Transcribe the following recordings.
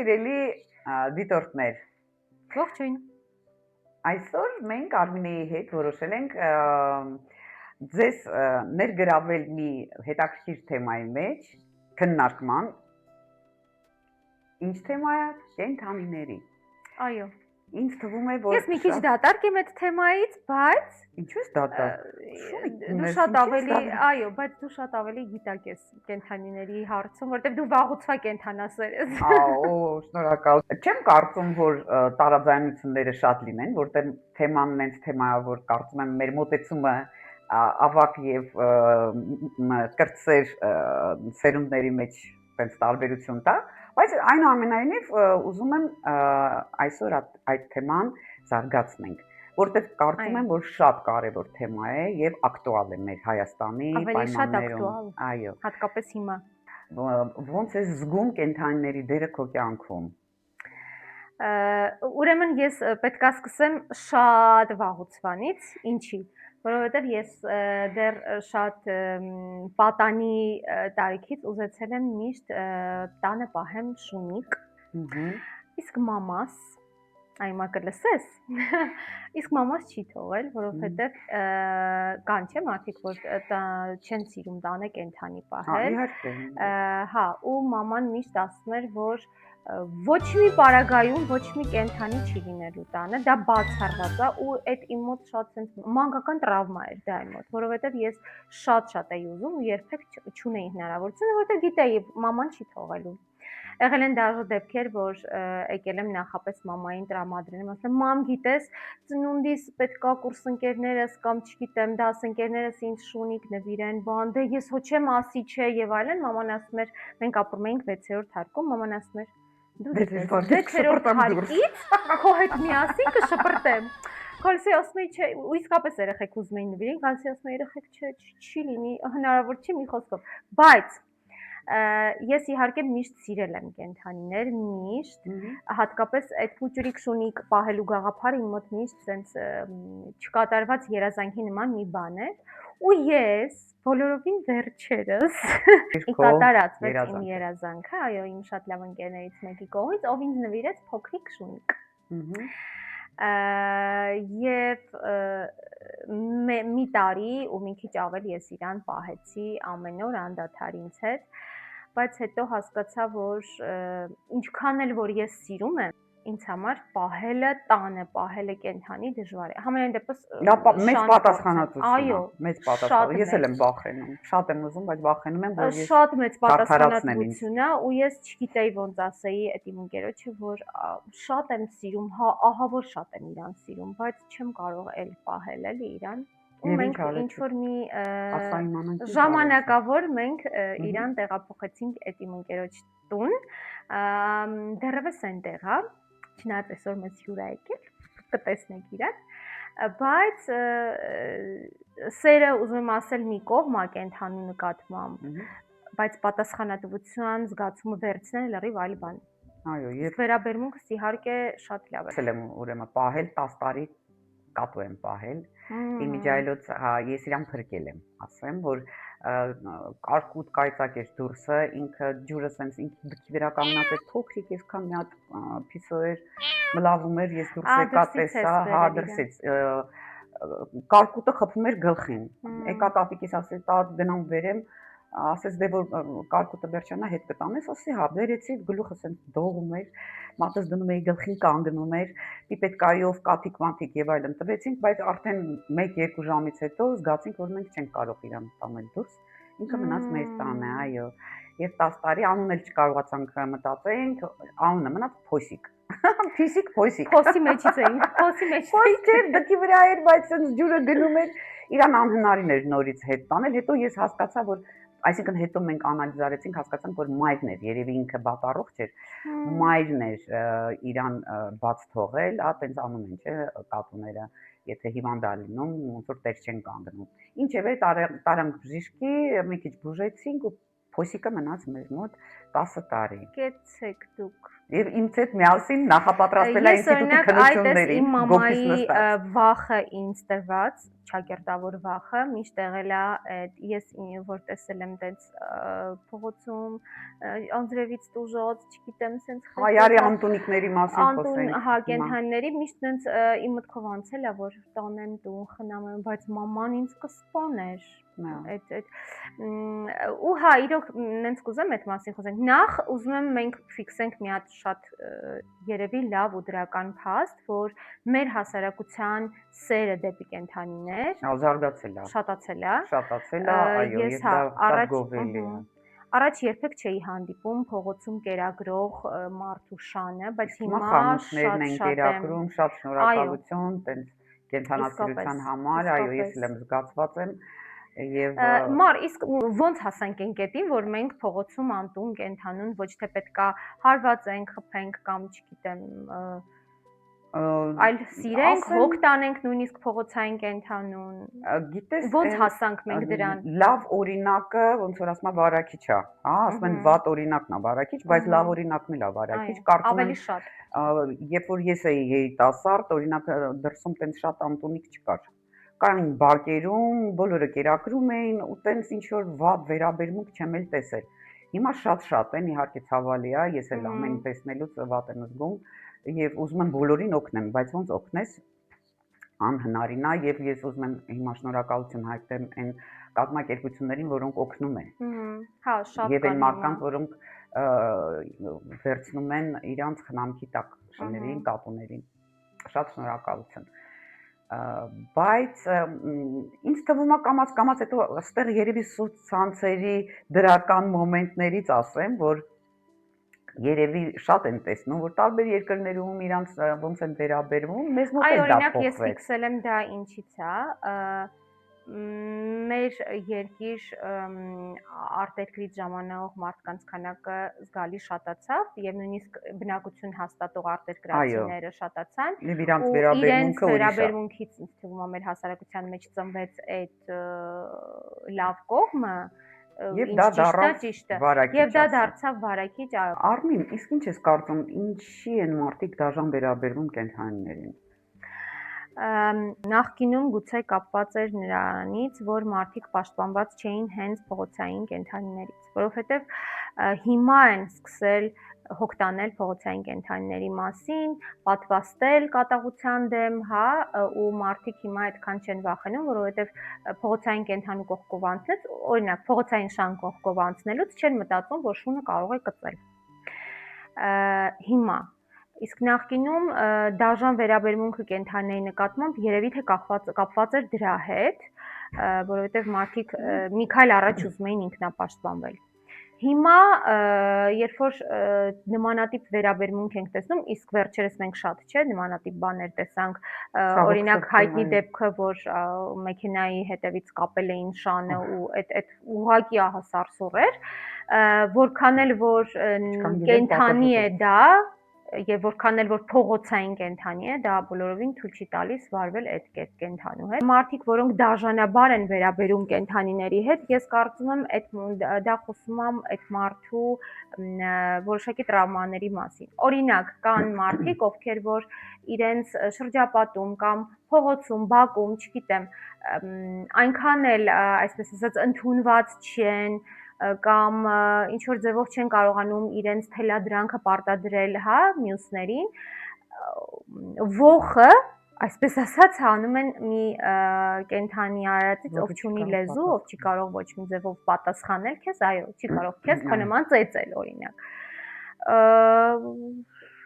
Սիրելի դիտորդներ, Ողջույն։ Այսօր մենք Արմինեի հետ որոշել ենք ձեզ ներգրավել մի հետաքրքիր թեմայի մեջ, քննարկման։ Ինչ թեմա է? Կենդանիների։ Այո։ Ինձ թվում է, որ Ես մի քիչ դատարկ եմ այդ թեմայից, բայց ինչու ես դատարկ։ Դու շատ ավելի, այո, բայց դու շատ ավելի գիտակ ես կենդանիների հարցում, որտեղ դու վաղուց կենդանասեր ես։ Օ, շնորհակալ։ Չեմ կարծում, որ տարաձայնությունները շատ լինեն, որտեղ թեման նենց թեմա է, որ կարծում եմ մեր մոտեցումը ավակ եւ կրտսեր սերունդների մեջ այնպես տարբերություն տա, բայց այնուամենայնիվ ուզում եմ այսօր այդ թեման զարգացնենք, որտեղ կարծում եմ, որ շատ կարևոր թեմա է եւ ակտուալ է մեր Հայաստանի պայմաններում։ Այո, հատկապես հիմա։ Ոնց է զգում կենդանիների դերը քո կյանքում։ Ուրեմն ես պետք է սկսեմ շատ վաղուցվանից, ինչի, որովհետև ես դեռ շատ պատանի տարիքից ուզեցել եմ միշտ տանը պահեմ շունիկ, իսկ մամաս, այմա կլսես, իսկ մամաս չի թողել, որովհետև կան չէ մարդիկ, որ չեն սիրում տանը կենդանի պահել, հա, ու մաման միշտ ասում էր, որ ոչ մի պարագայում ոչ մի կենդանի չի լինելու տանը, դա բացառված է ու այդ իմ մոտ շատ մանկական տրավմա էր դա իմ մոտ, որովհետև ես շատ էի ուզում ու երբեք չունեի հնարավորությունը, որովհետև գիտեի մաման չի թողելու։ Եղել են դաժե դեպքեր, որ եկել եմ նախապես մամային տրամադրել, ասել եմ, մամ գիտես, ծնունդիս պետքա կուրսընկերներս կամ չգիտեմ, դասընկերներս ինձ շունիկ նվիրեն, բան, դե ես ոչ եմ ասի չէ եւ այլն, մաման ասում էր, մենք ապրում էինք 6-րդ հարկում, մաման ասում էր դու 6-րդ հարկից քո հետ միասին կշպրտեմ։ Գալսի ասում էի չէ, ու իսկապես երեխեք ուզում էին նվիրեն, գալսի ասում էի երեխեք չէ, չի լինի, հնարավոր չի մի խոսքով։ Բայց ես իհարկե միշտ սիրել եմ կենդանիներ, միշտ, հատկապես այդ փուճուրիկ շունիկ պահելու գաղափարը իմ մոտ միշտ sense չկատարված երազանքի նման մի բան է, ու ես բոլորովին վերջերս կատարածվեց իմ երազանքը, այո, իմ շատ լավ ընկերներից մեկի կողմից, ով ինձ նվիրեց փոքրիկ շունիկ։ Եվ մի տարի ու մի քիչ ավել ես իրան պահեցի ամեն օր անդադար ինձ հետ, բայց հետո հասկացա, որ ինչքան էլ որ ես սիրում եմ, ինձ համար պահելը, տանը պահելը կենդանի դժվար է։ Համենայն դեպս մեծ պատասխանատվություն, այո, մեծ պատասխանատվություն։ Ես էլ եմ վախենում, շատ եմ ուզում, բայց վախենում եմ, որ ես շատ մեծ պատասխանատվություն է, ու ես չգիտեի ոնց ասեի այդ իմ ընկերոջը, որ շատ եմ սիրում, հա, ահա որ շատ եմ իրան սիրում, բայց չեմ կարող էլ պահել էլի իրան։ Ու մենք ինչ որ մի ժամանակավոր մենք իրան տեղափոխեցինք այդ իմ ընկերոջ տուն, դեռևս այնտեղ է, չնայած այսօր մեծ հյուր է եկել, կտեսնեք իրան, բայց սերը ուզում եմ ասել մի կողմ է կենդանու նկատմամբ, բայց պատասխանատվության զգացումը վերցնել լրիվ այլ բան։ Այո, եւ վերաբերմունքս իհարկե շատ լավ է։ Ես եմ ուրեմն պահել 10 տարի կատու եմ պահել։ Իմիջայլոց ես իրան փրկել եմ, ասեմ, որ կարկուտ կայծակ էր դուրսը, ինքը ջուրը sense ինքի բքի վրա կանգնած էր փոքրիկ, այսքան մի հատ փիսոեր մլավում էր, ես դուրս եկա տեսա, հա, դրսից կարկուտը խփում էր գլխին։ Եկա տատիկիս ասել, տատ գնամ վերեմ, ասես դե որ կարկուտը վերջանա հետ կտանես, ասի հա, վերեցի, գլուխը sense դողում էր, մատս դնում էի գլխին կանգնում էր, պիպետկայով կաթիկ եւ այլն տվեցինք, բայց արդեն 1-2 ժամից հետո զգացինք, որ մենք չենք կարող իրան տանել դուրս, ինքը մնաց մեր տանը, այո, եւ 10 տարի անուն էլ չկարողացանք մտածենք, անունը մնաց Փոսիկ։ Փոսիկ։ Փոսի մեջից էինք, փոսի մեջ։ Փոս չէր, դքի վրա էր, բայց sense ջուրը գնում էր, իրան անհնարին էր նորից հետ տանել, հետո ես հասկացա, որ այսինքն հետո մենք անալիզ արեցինք, հասկացանք, որ մայրն էր, երևի ինքը բատառող չէր, մայրն էր իրան բաց թողել, տենց անում են, չէ, կատուները, եթե հիվանդ է լինում, ոնց որ տեր չեն կանգնում։ Ինչևէ, տարանք բժիշկի, մի քիչ բուժեցինք ու Փոսիկը մնաց մեր մոտ 10 տարի։ Կեցեք դուք։ Եվ ինձ հետ միասին նախապատրաստվել է ինստիտուտի քննություններին, իմ մամայի վախը ինձ տրված, ճակերտավոր վախը, միշտ եղել է այդ ես որ տեսել եմ տենց փողոցում անձրևից տուժած, չգիտեմ, սենց հայարի անտունիկների մասին խոսենք։ Հա, կենդանիների միշտ նենց իմ մտքով անցել է, որ տանեմ տուն, խնամ, բայց մաման ինձ կսպաներ։ Ու հա, իրոք նենց կուզեմ այդ մասին խոսենք։ Նախ ուզում եմ մենք ֆիքսենք մի հատ շատ երևի լավ ու դրական փաստ, որ մեր հասարակության սերը դեպի կենդանիներ զարգացել է։ Շատացել է։ Շատացել է, այո, եւ դա շատ գովելի է։ Առաջ երբեք չէի հանդիպում փողոցում կերակրող մարդու շանը, բայց հիմա խանութներն են կերակրում, շատ շնորհակալություն, տենց կենդանասիրության համար, այո, ես էլ եմ զգացված եմ եւ Մար, իսկ ոնց հասանք այն կետին, որ մենք փողոցում անտուն կենդանուն ոչ թե պետքա հարվածենք, խփենք կամ չգիտեմ, այլ սիրենք, հոգ տանենք նույնիսկ փողոցային կենդանուն։ Գիտես, ոնց հասանք մենք դրան։ Լավ օրինակը ոնց որ ասում եմ վարակիչ է, հա, ասում են վատ օրինակն է վարակիչ, բայց լավ օրինակն էլ է վարակիչ, կարծում եմ ավելի շատ։ Երբ որ ես էի երիտասարդ, օրինակ դրսում տենց շատ անտունիկ չկար։ Կային բակերում, բոլորը կերակրում էին ու տենց ինչ որ վատ վերաբերմունք չեմ էլ տեսել։ Հիմա շատ են, իհարկե ցավալի է, ես էլ ամեն տեսնելուց վատ եմ զգում եւ ուզում եմ բոլորին օգնեմ, բայց ոնց օգնես անհնարին է եւ ես ուզում եմ հիմա շնորհակալություն հայտնել այն կազմակերպություններին, որոնք օգնում են։ Հա, շատ եւ այն մարդկանց, որոնք վերցնում են իրանց խնամքի տակ շներին, կատուներին։ Շատ շնորհակալություն։ Բայց ինձ թվում է կամաց հետո այստեղ երևի սոցցանցերի դրական մոմենտներից ասեմ, որ երևի շատ են տեսնում, որ տարբեր երկրներում իրանց ոնց են վերաբերվում, մեզ մոտ էլ դա փոխվեց։ Այո, օրինակ ես ֆիքսել եմ դա ինչից է, մեր երկիր արտերկրից ժամանող մարդկանց քանակը զգալի շատացավ եւ նույնիսկ բնակություն հաստատող արտերկրացիները շատացան եւ իրանց վերաբերմունքից ինձ թվում է մեր հասարակության մեջ ծնվեց այդ լավ կողմը եւ դա դարձավ վարակիչ։ Արմին, իսկ ինչ ես կարծում, ինչի են մարդիկ դաժան վերաբերվում կենդանիներին։ Նախկինում գուցե կապված էր նրանից, որ մարդիկ պաշտպանված չէին հենց փողոցային կենդանիներից, որովհետև հիմա են սկսել հոգ տանել փողոցային կենդանիների մասին, պատվաստել կատաղության դեմ, հա, ու մարդիկ հիմա այդքան չեն վախենում, որովհետև փողոցային կենդանու կողքով անցնելուց, օրինակ փողոցային շան կողքով անցնելուց չեն մտածում, որ շունը կարող է կծել։ Հիմա Իսկ նախկինում դաժան վերաբերմունքը կենդանիների նկատմամբ երևի թե կապված էր դրա հետ, որովհետև մարդիկ մի քայլ առաջ ուզում էին ինքնապաշտպանվել։ Հիմա երբ որ նմանատիպ վերաբերմունք ենք տեսնում, իսկ վերջերս մենք շատ չէ, նմանատիպ բաներ տեսանք, օրինակ հայտնի դեպքը, որ մեքենայի հետևից կապել էին շանը ու այդ ուղղակի ահասարսուռ էր, որքան էլ որ կենդանի է դա Եվ որքան էլ որ փողոցային կենդանի է, դա բոլորովին թույլ չի տալիս վարվել այդ կենդանու հետ։ Մարդիկ, որոնք դաժանաբար են վերաբերում կենդանիների հետ, ես կարծում եմ դա խոսում եմ այդ մարդու որոշակի տրավմաների մասին։ Օրինակ, կան մարդիկ, ովքեր որ իրենց շրջապատում կամ փողոցում, բակում, չգիտեմ, այնքան էլ, այսպես ասած, ընդունված չեն կամ ինչ որ ձևով չեն կարողանում իրենց թելադրանքը պարտադրել, հա, մյուսներին, ողը, այսպես ասած, հանում են մի կենդանի արածից, ով չունի լեզու, ով չի կարող ոչ մի ձևով պատասխանել քեզ, այո, չի կարող քեզ քո նման ծեծել, օրինակ։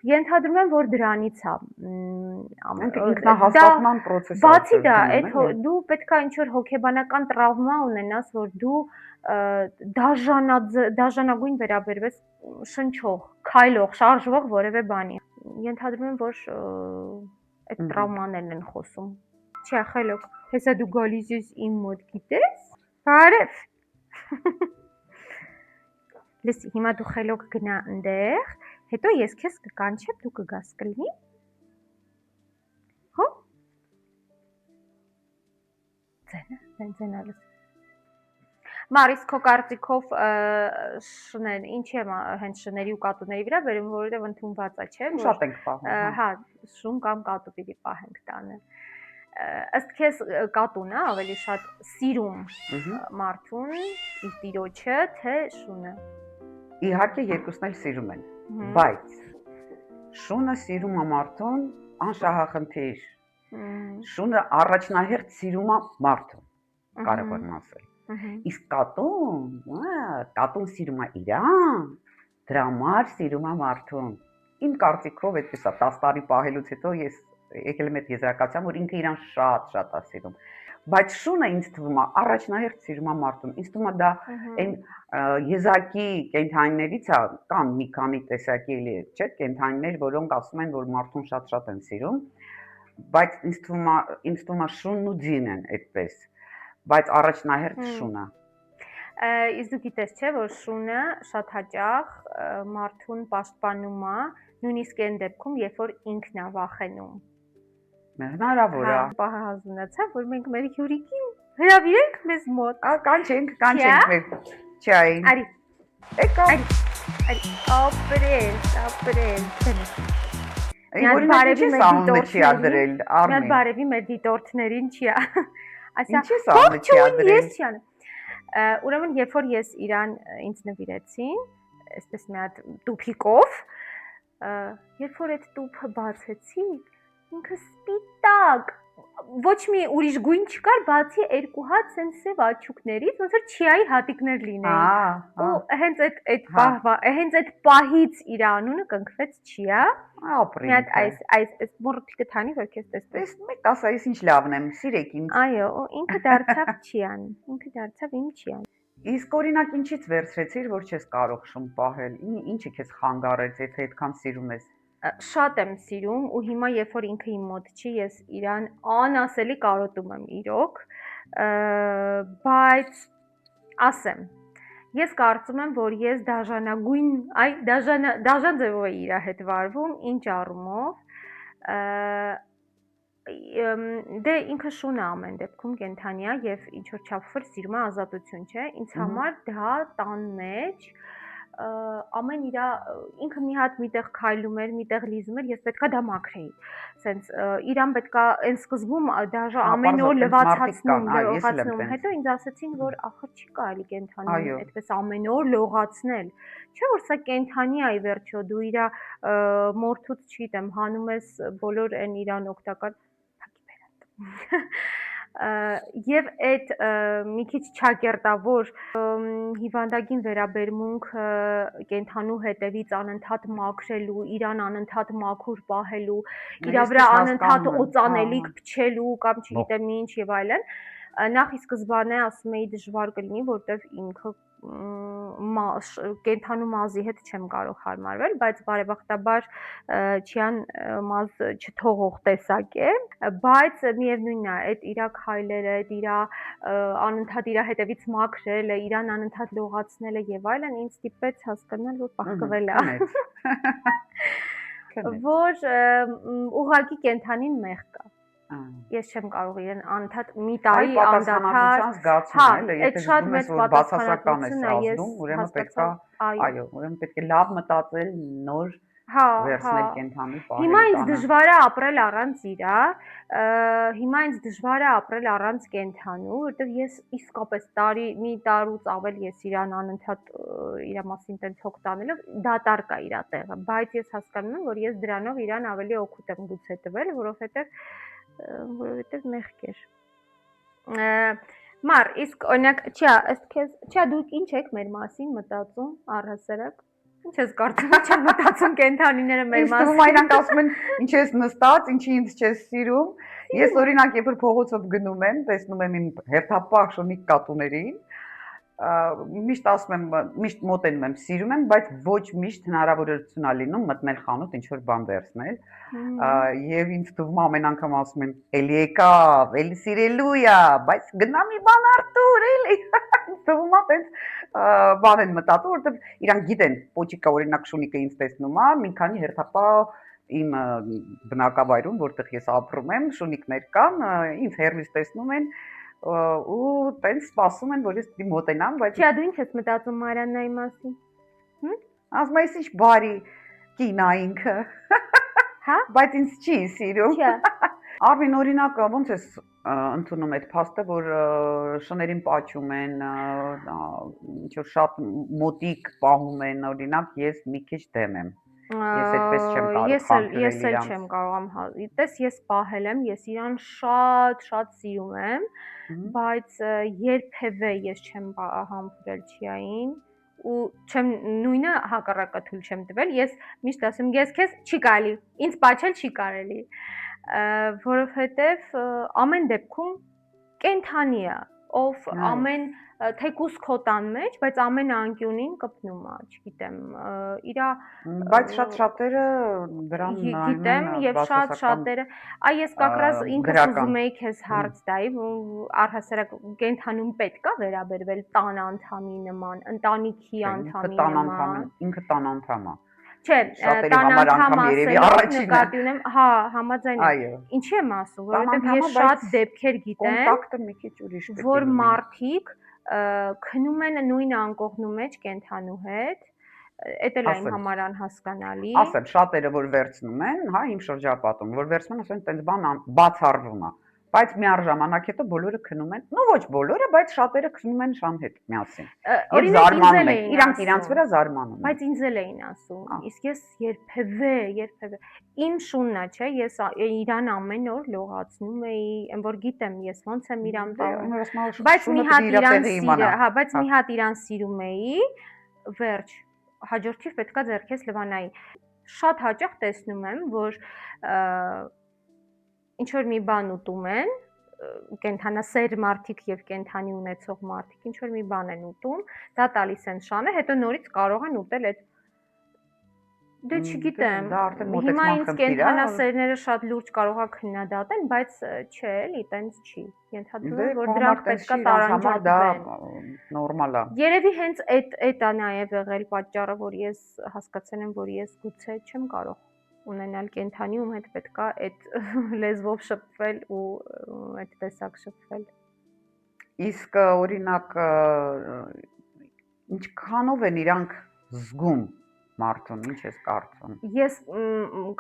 Ենթադրում եմ, որ դրանից է ինքնահաստատման process-ը։ Բացի դա, դու պետքա ինչ-որ հոգեբանական տրավմա ունենաս, որ դու դաժանագույն վերաբերվես շնչող, քայլող, շարժվող որևէ բանի։ Ենթադրում եմ, որ այդ տրավմաներն են խոսում։ Չէ, խելոք, հեսա դու գալիս ես իմ մոտ, գիտես։ Բարև։ Լսի, հիմա դու խելոք գնա այնտեղ, հետո ես քեզ կկանչեմ, դու կգաս կլինի։ Հո։ Ձենալս։ Մարիս քո կարծիքով շներ, ինչի է հենց շների ու կատուների վրա վերում, որովհետև ընդունված է, չէ՞, Շատ ենք պահում, հա, շուն կամ կատու պիտի պահենք տանը։ Ըստ քեզ կատուն է ավելի շատ սիրում մարդուն, իր տիրոջը, թե շունը։ Իհարկե երկուսն էլ սիրում են, բայց շունը սիրում է մարդուն անշահախնդիր։ Շունը առաջնահերթ սիրում է մարդուն, կարող եմ ասել։ Իսկ կատուն սիրում է իրան, դրա համար սիրում է մարդուն։ Իմ կարծիքով այդպես է, 10 տարի պահելուց հետո ես եկել եմ այդ եզրակացության, որ ինքը իրան շատ է սիրում։ Բայց շունը ինձ թվում է առաջնահերթ սիրում է մարդուն։ Ինձ թվում է դա այն եզակի կենդանիներից է, կան մի քանի տեսակի էլի, չէ՞, կենդանիներ, որոնք ասում են, որ մարդուն շատ են սիրում, բայց ինձ թվում է շունն ու ձին են այդպես, բայց առաջնահերթ շունը։ Իսկ դու գիտես չէ, որ շունը շատ հաճախ մարդուն պաշտպանում է, նույնիսկ այն դեպքում, երբ որ ինքն է վախենում։ Հնարավոր է։ Պահը հասունացա, որ մենք մեր հյուրիկին հրավիրենք մեզ մոտ։ Կանչենք մեր չային։ Արի։ Եկա։ Արի։ Ապրել։ Որին բարևի մեր դիտորդներին, Միած բարևի մեր դիտորդներին չի է։ Ասա, ինչի՞ սա չի ադրել։ Ես չան։ Ուրեմն, երբ որ ես իրան ինձ նվիրեցին, այսպես մի հատ տուփիկով, երբ որ այդ տուփը բացեցի, ինքը սպիտակ, ոչ մի ուրիշ գույն չկար, բացի երկու հատ սենց սև աչուկներից, ոնց որ չիայի հատիկներ լինեին։ Ու հենց այդ պահից իր անունը կնքվեց չիա։ Ապրի։ Մի հատ այս մորթիկը թանի, որ քեզ տեսնես։ Մեկ ասա, ես ինչ լավն եմ, սիրեք ինձ։ Այո, ինքը դարձավ չիան, ինքը դարձավ իմ չիան։ Իսկ օրինակ ինչից վերցրեցիր, որ չես կարող շուն պահել։ Ինչը քեզ խանգարեց, եթե այդքան սիրում ես։ Շատ եմ սիրում ու հիմա երբ որ ինքը իմ մոտ չի, ես իրան անասելի կարոտում եմ իրոք, բայց ասեմ, ես կարծում եմ, որ ես դաժանագույն, դաժան ձևով է իր հետ վարվում, ինչ առումով, դե ինքը շունը ամեն դեպքում կենդանի է եւ ինչ որ չափով սիրում է ազատություն, չէ՞, ինձ համար դա տան մեջ ամեն ինքը մի հատ միտեղ քայլում էր, միտեղ լիզում էր, ես պետքա դա մաքրեի։ Սենց իրան պետքա այն սկզբում դաժա ամեն օր լվացածնում, հետո ինձ ասացին, որ ախր չի կարելի կենդանին այդպես ամեն օր լողացնել։ Չէ՞ որ սա կենդանի է ի վերջո, դու իր մորթուց չգիտեմ, հանում ես բոլոր այն իրան օգտակար Եվ այդ մի քիչ չակերտավոր հիվանդագին վերաբերմունք կենդանու հետևից անընդհատ մաքրելու, իրան անընդհատ մաքուր պահելու, իր վրա անընդհատ օծանելիք փչելու կամ չգիտեմ ինչ եւ այլն, նախ ի սկզբանե ասում էի դժվար կլինի, որտեվ ինքը կենդանու մազի հետ չեմ կարող հարմարվել, բայց բարեբախտաբար չիան մազ չթողող տեսակ է, բայց միևնույնն է, այդ իրա քայլերը, այդ իրա անընդհատ իրա հետևից մաքրելը, իրան անընդհատ լողացնելը եւ այլն ինձ ստիպեց հասկանալ, որ պահկվել է։ Որ ուղղակի կենդանին մեղ կա։ Ես չեմ կարող իրեն անընդհատ մի տարի անդադար, եթե շատ մեծ բացասական ես ազդում, ուրեմն պետքա, այո, ուրեմն պետք է լավ մտածել, նոր վերցնել կենդանի պահել։ Հիմա ինձ դժվար է ապրել առանց իրա, հիմա ինձ դժվար է ապրել առանց կենդանու, որովհետև ես իսկապես մի տարուց ավել ես իրան անընդհատ իրա մասին տենց հոգ տանելով, դատարկ է իրա տեղը, բայց ես հասկանում եմ, որ ես դրանով իրան ավելի օգուտ եմ գուցե տվել, որովհետև մեղք էր։ Մար, իսկ օրինակ, չա դուք ինչ եք մեր մասին մտածում առհասարակ։ Ինչ ես կարծում, չեմ մտածում կենդանիները մեր մասին։ Իսկ իրանք ասում են, ինչ ես նստած, ինչի ինձ չես սիրում։ Ես օրինակ երբ որ փողոցով գնում եմ, տեսնում եմ իմ հերթապահ շունիկ կատուներին, միշտ ասում եմ, միշտ մոտենում եմ, սիրում եմ, բայց ոչ միշտ հնարավորություն է լինում մտնել խանութ ինչ-որ բան վերցնել։ Եվ ինձ թվում է ամեն անգամ ասում են, էլի եկավ, էլի սիրելու է, բայց գնա մի բան Արտուր, էլի։ Թվում է տենց բան են մտածում, որովհետև իրանք գիտեն, պոչիկա օրինակ շունիկը ինձ տեսնում է, մի քանի հերթապահ իմ բնակավայրում, որտեղ ես ապրում եմ, շունիկներ կան, ինձ հեռվից տեսնում են, ու տենց սպասում են, որ ես դի մոտենամ, բայց Չէ, դու ինչ ես մտածում Մարիաննայի մասին։ ասում ես ինչ բարի կին ա ինքը։ Հա։ Բայց ինձ չի սիրում։ Չէ։ Արմին, օրինակ, ոնց ես ընդունում այդ փաստը, որ շներին պատճում են, ինչ որ շատ մոտիկ պահում են, օրինակ, ես մի քիչ դեմ եմ։ Ես այդպես չեմ կարող խանգարել Ես էլ չեմ կարող տես ես պահել եմ, ես իրան շատ սիրում եմ, բայց երբևէ ես չեմ համբուրել Չիային ու չեմ նույնը հակառակը թույլ չեմ տվել, ես միշտ ասում ես քեզ չի կարելի, ինձ պատճել չի կարելի, որովհետև ամեն դեպքում կենթանի է, ով ամեն թեկուս քո տան մեջ, բայց ամեն անկյունին կպնում է, չգիտեմ, իրա բայց շատ-շատերը դրան գիտեմ եւ շատ-շատերը, այ ես կակրաս ինքս ուզում եի քեզ հարց տայի, առհասարակ կենթանում պետք է վերաբերվել տան անդամի նման, ընտանիքի անդամի նման, ինքը տան անդամ է։ Չէ, տան անդամ ասելով նկատի ունեմ, հա, համաձայն եմ։ Ինչի եմ ասում, որովհետև ես շատ դեպքեր գիտեմ, կոնտակտը մի քիչ ուրիշ է։ որ մարդիկ քնում են նույն անկողնու մեջ կենթանու հետ, էդ էլ այն համար անհասկանալի։ Ասեմ, շատերը որ վերցնում են, հա, իմ շրջապատում, որ վերցնում են, ասեն, տենց բան բացառվում է։ Բայց միառժամանակ հետո բոլորը քնում են, նո ոչ բոլորը, բայց շատերը քնում են շան հետ միասին։ Եվ զարմանում են, իրանք իրանց վրա զարմանում են։ Բայց ինձ էլ էին ասում, իսկ ես երբևէ իմ շուննա, չէ, ես իրան ամեն օր լողացնում էի, որ գիտեմ ես ոնց եմ իրան պահում, բայց մի հատ իրան սիրը, հա, բայց մի հատ իրան սիրում էի, վերջ, հաջորդիվ պետքա ձեռքես լվանայի։ Շատ հաճախ տեսնում եմ, որ ինչ որ մի բան ուտում են, կենթանասեր մարդիկ եւ կենթանի ունեցող մարդիկ ինչ որ մի բան են ուտում, դա տալիս են շանը, հետո նորից կարող են ուտել այդ Դե չգիտեմ, հիմա ինձ կենթանասերները շատ լուրջ կարողա քննադատեն, բայց չէ, էլի, տենց չի։ Ենթադրում եմ, որ դրանք պետքա տարանջատվեն։ Նորմալ է։ Երևի հենց այդ է նաև եղել պատճառը, որ ես հասկացել եմ, որ ես գուցե չեմ կարող ունենալ կենթանի, ում հետ պետքա այդ լեզվով շփվել ու այդ տեսակ շփվել։ Իսկ օրինակ ինչքանով են իրանք զգում մարդուն, ինչ ես կարծում։ Ես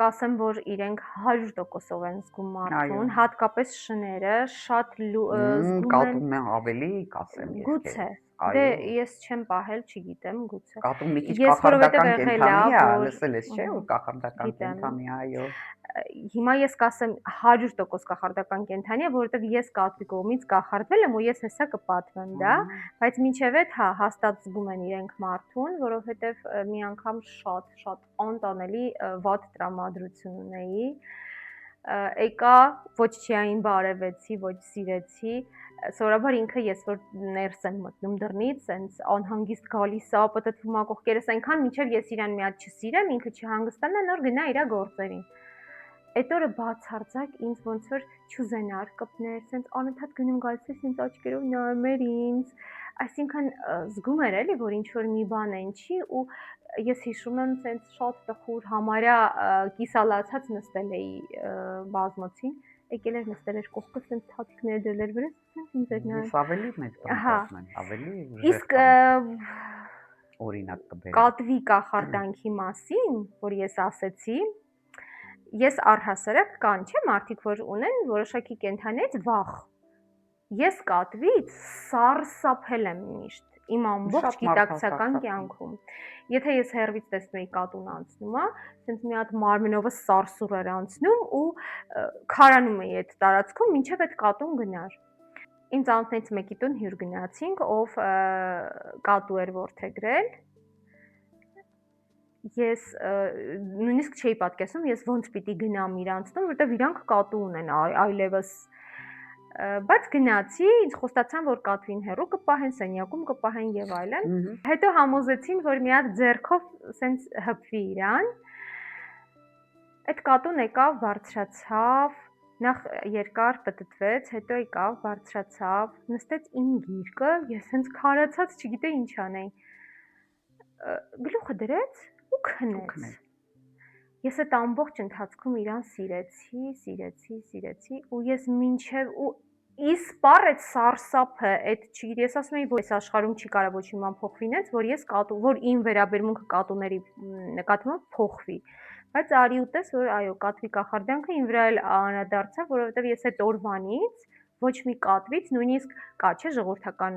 կասեմ, որ իրենք 100%-ով են զգում մարդուն, հատկապես շները շատ զգում են։ Կատուն ավելի կասեմ ես։ Գուցե։ Դե ես չեմ պահել, չգիտեմ, գուցե։ Կատուն մի քիչ կախարդական կենթանի է, լսել ես, չէ՞, որ կախարդական կենթանի, այո։ Հիմա ես կասեմ 100% կախարդական կենթանի է, որովհետև ես կատվի կողմից կախարդվել եմ ու ես հեսա կպատվեմ, դա, բայց մինչև այդ հա հաստատ զգում են իրենք մարդուն, որովհետև մի անգամ շատ անտանելի վատ տրամադրություն ունեի։ Եկա ոչ Չիային բարևեցի, ոչ սիրեցի, սովորաբար ինքը ես որ ներս եմ մտնում դռնից, սենց անհանգիստ գալիս է, պտտվում ա կողքերս այնքան, մինչև ես իրան մի հատ չսիրեմ, ինքը չհանգստանա, նոր գնա իր գործերին։ Այդ օրը բացարձակ ինձ ոնց որ չուզենար կպներ, սենց անընդհատ գնում գալիս էր, սենց աչքերով նայում էր ինձ, այսինքն զգում էր էլի, որ ինչ որ մի բան է ինչի ու ես հիշում եմ սենց շատ տխուր համարյա կիսալացած նստել էի բազմոցին, եկել էր նստել էր կողքս, սենց թաթիկները դրել էր վրաս, սենց ինձ էր նայում։ Ես ավելի մեծ բան եմ, ավելի Իսկ օրինակ կբերեմ։ Կատվի կախարդանքի մասին, որ ես ասեցի, ես առհասարակ կան, չէ, մարդիկ որ ունեն որոշակի կենթանից վախ։ Ես կատվից սարսափել եմ միշտ իմ ամբողջ գիտակցական կյանքում։ Եթե ես հեռվից տեսնում էի կատուն անցնում, ասենց մի հատ մարմնովս սարսուռ էր անցնում ու քարանում էի այդ տարածքում, մինչև այդ կատուն գնար։ Ինձ անունից մեկի տուն հյուր գնացինք, ով կատու էր որդեգրել։ Ես նույնիսկ չէի պատկերացնում, ես ոնց պիտի գնամ իրանցնում, որովհետև իրանք կատու ունեն այլևս։ Բայց գնացի, ինձ խոստացան, որ կատվին հեռու կպահեն, սենյակում կպահեն եւ այլն։ Հետո համոզեցին, որ մի հատ ձեռքով սենց հպվի իրան։ Այդ կատուն եկավ, բարձրացավ, նախ երկար պտտվեց, հետո եկավ, բարձրացավ, նստեց իմ գիրկը, ես սենց քարացած, չգիտեի ինչ անեի։ Գլուխը դրեց ու քնեց։ Ես այդ ամբողջ ընթացքում իրան սիրեցի ու ես մինչև ու Իս բառ այդ սարսափը, այդ չի, ես ասում եի, որ այս աշխարհում չի կարող ոչ մի բան փոխվի ինձ, որ ես կատու, որ իմ վերաբերմունքը կատուների նկատմամբ փոխվի։ Բայց արի ուտես, որ այո, կատվի կախարդանքը իմ վրա էլ անդրադարձավ, որովհետև ես այդ օրվանից ոչ մի կատվից, նույնիսկ կա չէ ժողովրդական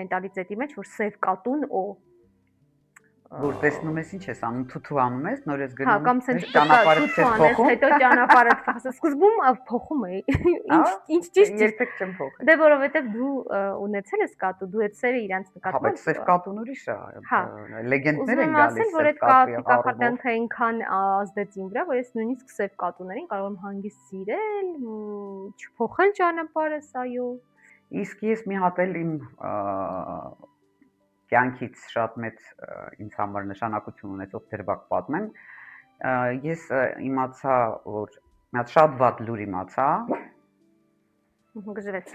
մենտալիտետի մեջ, որ սև կատուն Որ տեսնում ես ինչ ես անում, թութու անում ես, նոր ես հա, գնում, կամ սենց ճանապարհը թութու չես անես, փոխում։ հետո ճանապարհը փոխես։ Սկզբում փոխում էի։ Ինչ ճիշտ երբեք չեմ փոխել։ Դե որովհետև դու ունեցել ես կատու, դու այդ սերը իրանց Հա, բայց նկատմամբ սև կատուն ուրիշ է, հա, լեգենդներ ուզում են եմ ասել, գալիս որ սև այդ կատվի կատվի առումով։ կախարդանքը այնքան ազդեց իմ վրա, որ ես նույնիսկ սև կատուներին կարող եմ հանգիստ սիրել, չփոխել ճանապարհս, այո։ Իսկ ես մի հատ էլ իմ կյանքից շատ մեծ ինձ համար նշանակություն ունեցող դրվագ պատմեմ։ Ես իմացա, որ մի հատ շատ վատ լուր իմացա։ Գժվեց։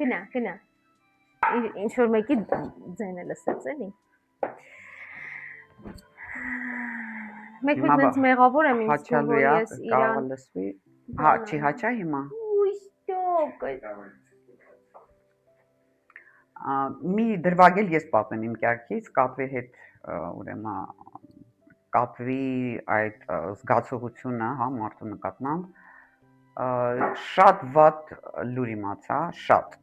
Գնա։ Ինչ որ մեկի ձայնը լսեց էլի։ Մեկ մեծ մեղավոր եմ ինձ թվում, որ ես իրան լսվի։ Հա, չի հաճա հիմա։ Ուշտոք։ Մի դրվագ էլ ես պատմեմ իմ կյանքից, կատվի հետ ուրեմն կատվի այդ զգացողությունը, հա, մարդու նկատմամբ շատ վատ լուր իմացա, շատ։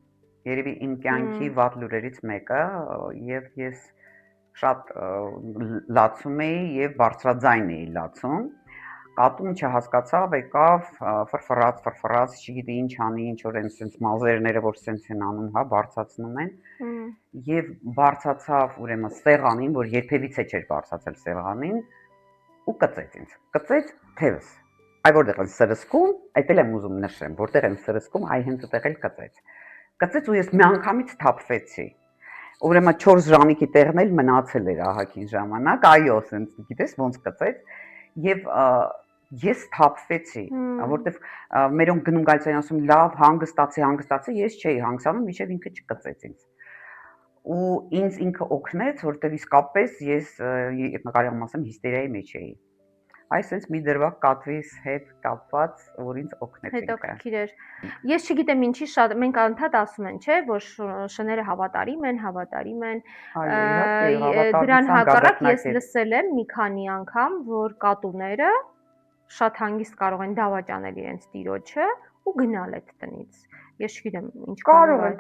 Երևի իմ կյանքի վատ լուրերից մեկը, եւ ես շատ լացում էի եւ բարձրաձայն էի լացում։ Կատուն չհասկացավ, եկավ, ֆրֆրաց, չգիտի ինչ անի, ինչ որ այնպես մազերները, որ սենց են անում, հա, բարձացնում են։ Եվ բարձացավ ուրեմն սեղանին, որ երբևիցե չէր բարձացել սեղանին, ու կծեց ինձ։ Կծեց թևս։ Այ որտեղ եմ սրսկում, այդ էլ եմ ուզում նշեմ, որտեղ եմ սրսկում, այ հենց այդտեղ էլ կծեց։ Կծեց ու ես միանգամից թափվեցի։ Ուրեմն 4 ժամիկի տեղն էլ մնացել էր ահագին ժամանակ, այո, սենց գիտես ոնց կծեց, եւ ես թափվեցի, որտեվ մերոնք գնում գալիս են ասում լավ, հանգստացի, ես չէի հանգստանում, մինչեւ ինքը չկծեց ինձ։ Ու ինձ ինքը օգնեց, որտեվ իսկապես ես կարելի եմ ասեմ հիստերիայի մեջ էի։ Այսինքն մի դրվագ կատվիս հետ կապված, որ ինձ օգնեց ինքը։ Հետաքրքիր էր։ Ես չգիտեմ ինչի շատ մենք անդադ ասում են, չէ, որ շները հավատարիմ են։ Դրան հակառակ ես լսել եմ մի քանի անգամ, որ կատուները շատ հանգիստ կարող են դավաճանել իրենց տիրոջը ու գնալ այդ տնից։ Ես չգիտեմ ինչ կարող են,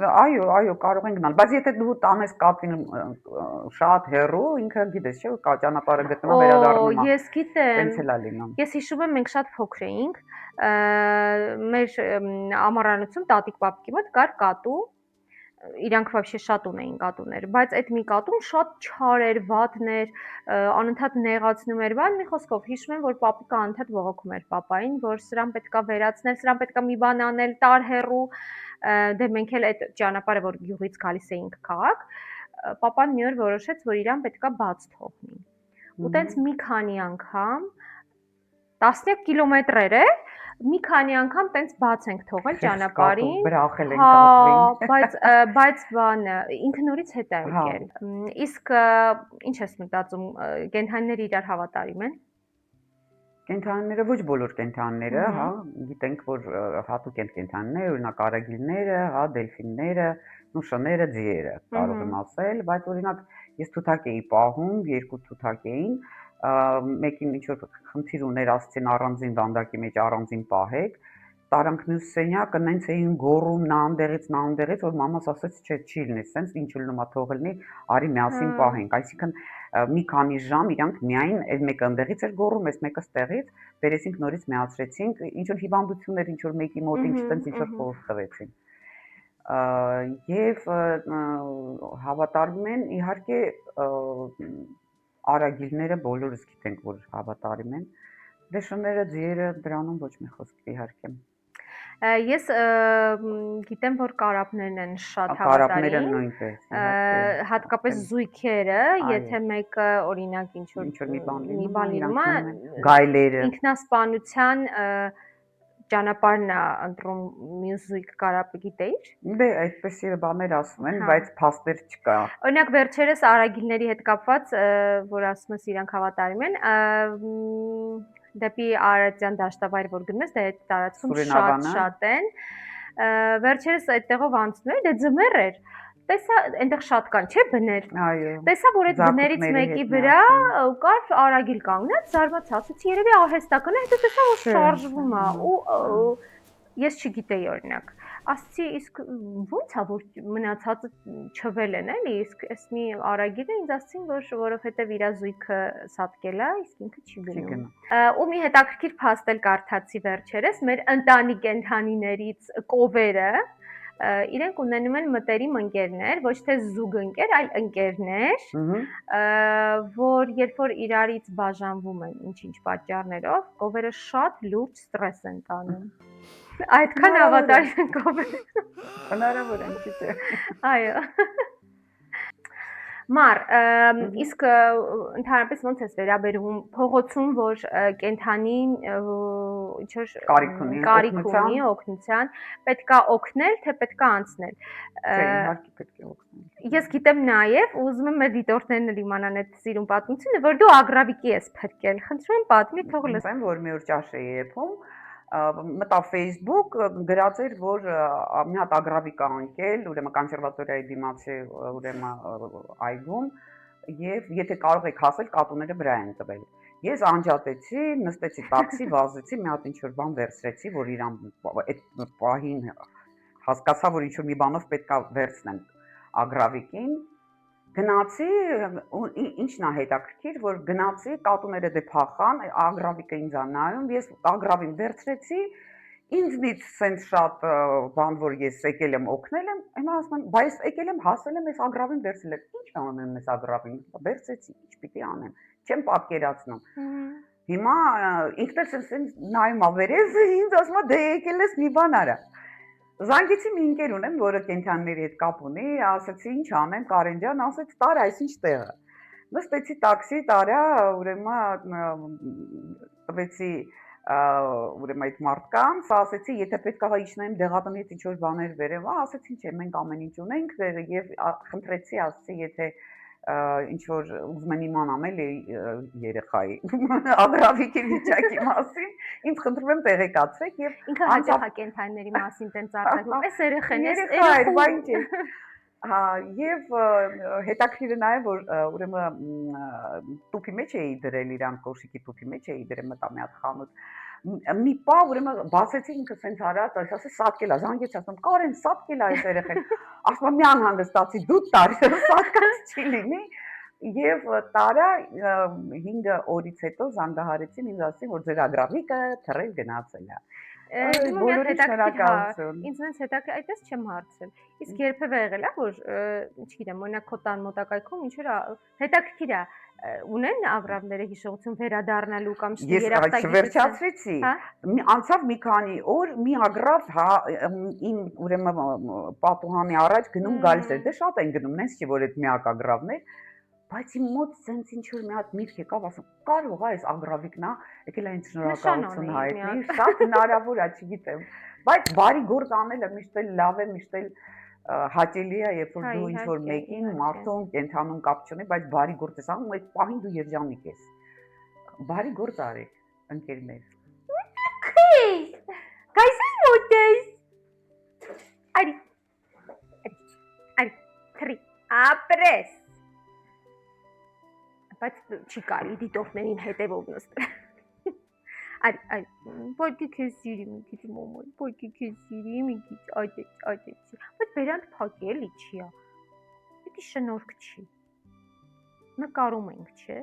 այո, կարող են գնալ, բայց եթե դու տանես կատվին շատ հեռու, ինքը գիտես, չէ, ճանապարհը գտնվում վերադառնում է։ Ես գիտեմ։ Տենց էլ է լինում։ Ես հիշում եմ մենք շատ փոքր էինք, մեր ամառանոցում տատիկ պապիկի մոտ կար կատու, իրանք вообще շատ ունեին կատուներ, բայց այդ մի կատուն շատ չար էր, վատն էր, անընդհատ նեղացնում էր, բան մի խոսքով հիշում եմ, որ պապիկը անընդհատ բողոքում էր պապային, որ սրան պետքա վերացնել, սրան պետքա մի բան անել, տար հեռու, դե մենք էլ այդ ճանապարհը, որ գյուղից գալիս էինք քաղաք, պապան մի օր որոշեց, որ իրան պետքա բաց թողնի։ Ու տենց մի քանի անգամ տասնյակ կիլոմետրեր է, մի քանի անգամ տենց բաց ենք թողել ճանապարհին, բրախել ենք կատվին, բայց բանը ինքը նորից հետ է եկել։ Իսկ ինչ ես մտածում, կենդանիները իրար հավատարիմ են։ Կենդանիները ոչ բոլոր կենդանիները, հա, գիտենք, որ հատուկ են կենդանիներ, օրինակ արագիլները, հա, դելֆինները, շները, ձիերը, կարող եմ ասել, բայց օրինակ ես թութակ էի պահում, 2 թութակ էին, մեկին ինչ որ խնդիր ուներ, ասեցին առանձին դանդակի մեջ առանձին պահեք, տարանք մյուս սենյակը նենց էին գոռում նա անդեղից, որ մամաս ասեց, չէ, չի լինի, սենց ինչ լինում է թողել լինի, արի միասին պահենք, այսինքն մի քանի ժամ իրանք միայն այդ մեկը ընդեղից էր գոռում, այս մեկը ստեղից, բերեցինք նորից միացրեցինք, ինչ որ հիվանդություններ, ինչ որ մեկի մոտ ինչ որ խորհուրդ տվեցին։ Եվ հավատարիմ են իհարկե արագիլները բոլորս գիտենք, որ հավատարիմ են, դե շները, ձիերը դրանում ոչ մի խոսք իհարկե։ Ես գիտեմ, որ կարապներն են շատ Կարապները հավատարիմ, նույնպես, հատկապես զույգերը, եթե մեկը օրինակ ինչ որ մի բան լինում է, գայլերը, ինքնասպանության ճանապարհն է ընտրում մյուս զույգ կարապը, գիտեիր։ Դե այդպես բաներ ասում են, բայց փաստեր չկա։ Օրինակ վերջերս արագիլների հետ կապված, որ ասում ես իրանք հավատարիմ են, դեպի Արարատյան դաշտավայր որ գնում ես, դե այդ տարածքում Սուրենավանը։ շատ են։ Վերջերս այդտեղով անցնում էր, դե ձմեռ էր։ Տեսա այնտեղ շատ կան, չէ՞, բներ։ Այո։ Տեսա, որ այդ բներից Ձակուկների մեկի հետ վրա միասին։ կար արագիլ կանգնած, զարմացա, ասեցի երևի արհեստական է, հետո տեսա, որ Չէ, շարժվում է ահա, ու ես չգիտեի օրինակ։ Ասեցի, իսկ ո՞նց է որ մնացածը չվել են, էլի, իսկ էս մի արագիլը ինձ ասցին, որ որովհետև իր զույգը սատկել է, իսկ ինքը չի չի գնում։ գնում։ Ու մի հետաքրքիր փաստ էլ կարդացի վերջերս, մեր ընտանի կենդանիներից կովերը իրենք ունենում են մտերիմ ընկերներ, ոչ թե զուգընկեր, այլ ընկերներ, որ երբ որ իրարից բաժանվում են ինչ-ինչ պատճառներով, կովերը շատ լուրջ ստրես են տանում։ Այդքան ավատար են կովերը։ Հնարավոր է, չէ։ Այո։ Մար, իսկ ընդհանրապես ոնց ես վերաբերվում փողոցում, որ կենթանին ինչ որ կարիք ունի օգնության, պետքա օգնել, թե պետքա անցնել։ Չէ, իհարկե պետք է օգնել։ Ես գիտեմ նաև, ուզում եմ մեր դիտորդներն էլ իմանան այդ սիրուն պատմությունը, որ դու ագրավիկի ես փրկել։ Խնդրում եմ պատմի, թող լսեմ, որ մի օր ճաշ էի եփում, մտա Facebook, գրած էր, որ մի հատ ագրավիկ կա ընկել, ուրեմն կոնսերվատորիայի դիմացի, ուրեմն այգում, եւ եթե կարող եք հասել, կատուները վրա են տվել։ Ես անջատեցի, նստեցի տաքսի, վազեցի, մի հատ ինչ-որ բան վերցրեցի, որ իրան այդ պահին հասկացա, որ ինչ-որ մի բանով պետքա վերցնեմ ագրավիկին։ Գնացի, ինչն է հետաքրքիր, որ գնացի, կատուները դե փախան, ագրավիկը ինձ նայում, ես ագրավին վերցրեցի, ինձնից սենց շատ բան, որ ես եկել եմ օգնել եմ, հիմա ասում եմ, բայց եկել եմ, հասել եմ, ես ագրավին վերցրել եմ, ինչ անեմ ես ագրավին, վերցրեցի, ինչ պիտի անեմ, չեմ պատկերացնում։ Հիմա ինքն էլ սենց նայում ավերես, ինձ ասում է, դե եկել ես մի բան արա։ Զանգեցի մի ընկեր ունեմ, որը կենթանիների հետ կապ ունի, ասացի ինչ անեմ, Կարեն ջան, ասեց տար այս ինչ տեղը։ Նստեցի տաքսի, տարա, ուրեմն տվեցի ուրեմն այդ մարդկանց, ասեցի, եթե պետք է իջնեմ դեղատնից ինչ որ բաներ վերեմ, ասեցին, չէ, մենք ամեն ինչ ունենք եւ խնդրեցի, ասեցի, եթե ինչ որ ուզում եմ իմանամ էլի երեխայի ագրավիկի վիճակի մասին, ինձ խնդրում եմ տեղեկացրեք եւ ինքը հաճախ կենթանիների մասին տենց արտահայտում, էս երեխեն, էս երեխու Հա, եւ հետաքրքիրը նաեւ որ ուրեմն տուփի մեջ էի դրել իրան, կոշիկի տուփի մեջ էի դրել, մտա մի հատ խանութ։ Մի պա ուրեմն բացեցի ինքը սենց արած, ասա սատկել է, զանգեց, ասում Կարեն, սատկել է այս երեխեն։ Ասում եմ մի անհանգստացի, դու տար, սատկած չի լինի։ Եվ տարա 5 օրից հետո զանգահարեցին ինձ ասին, որ ձեր ագրավիկը թռել գնացել է։ Բոլորի շնորհակալություն։ Ինձ նենց հետաքրքիր, այդպես չեմ հարցրել։ Իսկ երբևէ եղել է, որ, չգիտեմ, օրինակ քո տան մոտակայքում ինչ որ հետաքրքիր է, ունեն ագրավները հիշողություն վերադառնալու կամ երախտագիտություն։ Ես վերջացրեցի։ Անցավ մի քանի օր, մի ագրավ, հա, իմ ուրեմն պատուհանի առաջ գնում գալիս էր։ Դե շատ են գնում, նենց չի որ այդ միակ ագրավն էր։ Բայց իմ մոտ սենց ինչ որ մի հատ միտք եկավ, ասում, կարող է այս ագրավիկն է, եկել է ինձ շնորհակալություն հայտնի, շատ հնարավոր է, չգիտեմ, բայց բարի գործ անելը միշտ էլ լավ է, միշտ էլ հաճելի է, երբ որ դու ինչ որ մեկին մարդուն կենթանում կապ չունի, բայց բարի գործ ես անում, այդ պահին դու երջանիկ ես։ Բարի գործ արեք, ընկերներ։ Կայսես մոտես։ Արի, թրի, ապրես։ Բայց չի կարելի դիտորդներին հետևով նստել։ Այ, ոյքի քեզ սիրի մի քիչ մոմոյ, ոյքի քեզ սիրի մի քիչ, այդեցի։ Բայց բերանք փակի էլի չի է։ Դա շնորհք չի։ Նկարում ենք, չէ՞։